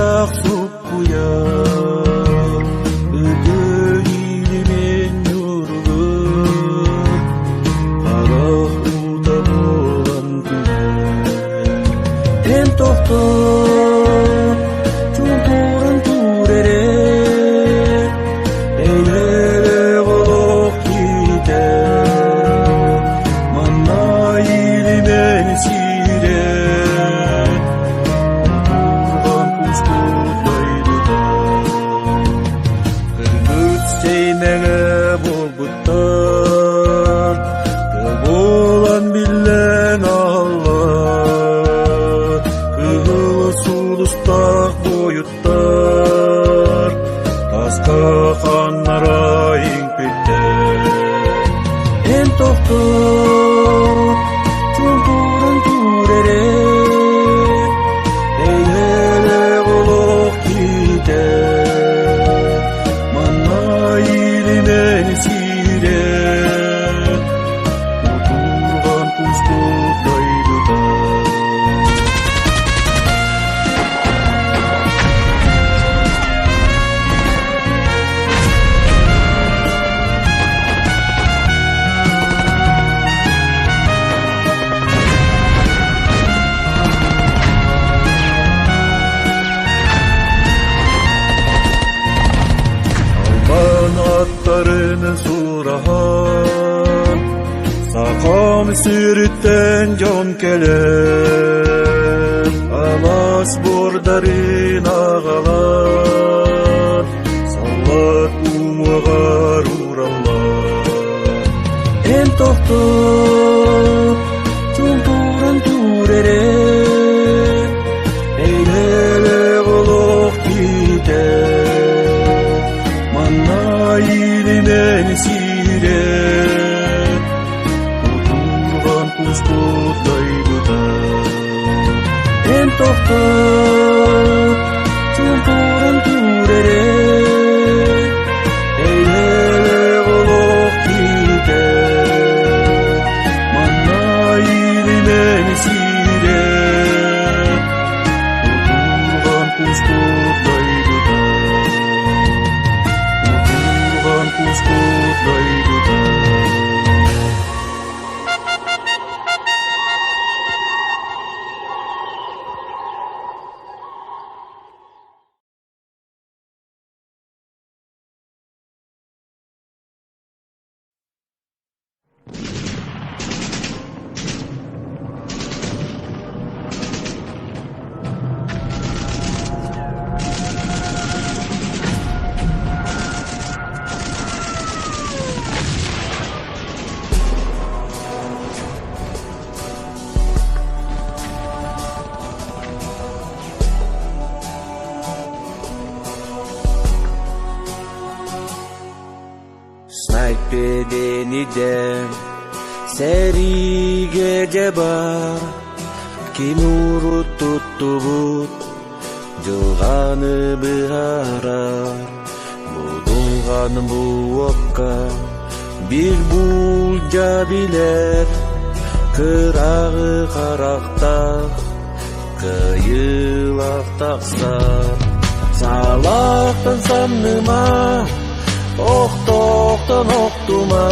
ақ суккуя өтөйілі мен Ньургуьун араута болан күнә эн тоқты чунтурын турере эйлеле голок ките манна илі мен сире турган кускутайдыда кыргыт сейнеге болбуттар болан билен аллар кыгылы сулустак боюттар таска ханнара иңпиттер эн тохто чунтурун турере эйлеле голок ките манна илі мен сире турган кускутайдыда албан аттарының сурахан сақам сүріттен жон келер алас бордарын ағалар саллат умағар уралар эн тоқты чунтурын турере эйлеле голок ките манна илі мен сире турган кускутайдыда эн тоқты чунтурун турере эйлеле голок ките манна илі мен сире турган кускутайдыда турган кускутайдыда снайпердениден сэргээце бар ким урут туттубут жылганы быарар будунган буокка бир булжа билер кырагы карактак кыйылак таксар салактан санныма оқтоқтан оқтума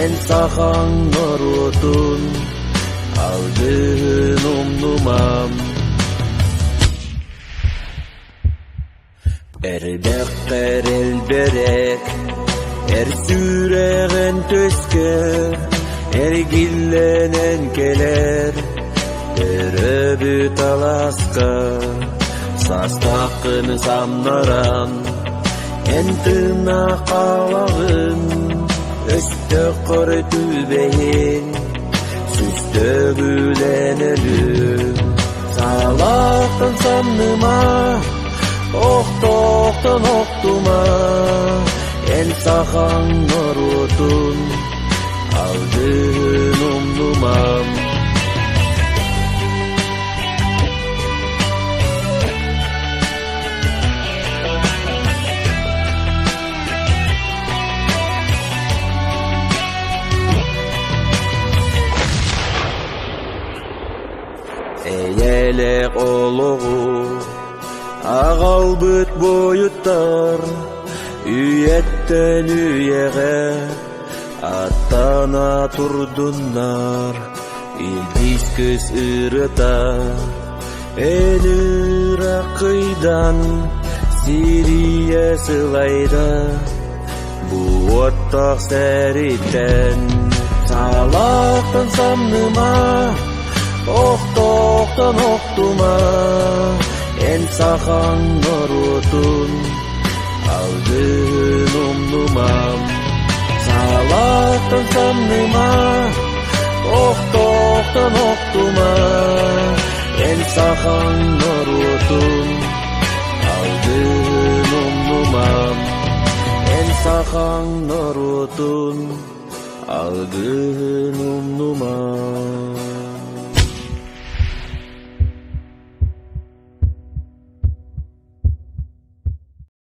эн сахан норутун алдын умнумам эрбектер элберек эр сүреген төскө эргилленен келер өрөбү таласка састакын самнаран энтына калагын өстө коры түбейин сүстөгүленелүү салактан самныма оқтоқтан оқтума эн сахан норутун алдын умнумам элек ологу Агалбыт боюттар үйеттен үйеге аттана турдуннар. Илбискөз ырыата элира кыйдан Сирия сылайда буоттак сәриттен. Салактан самныма октоктон октума эн сахан норутун алдын умнумам. Салактан самныма октоктон октума эн сахан норутун алдын умнумам. Эн сахан норутун алдын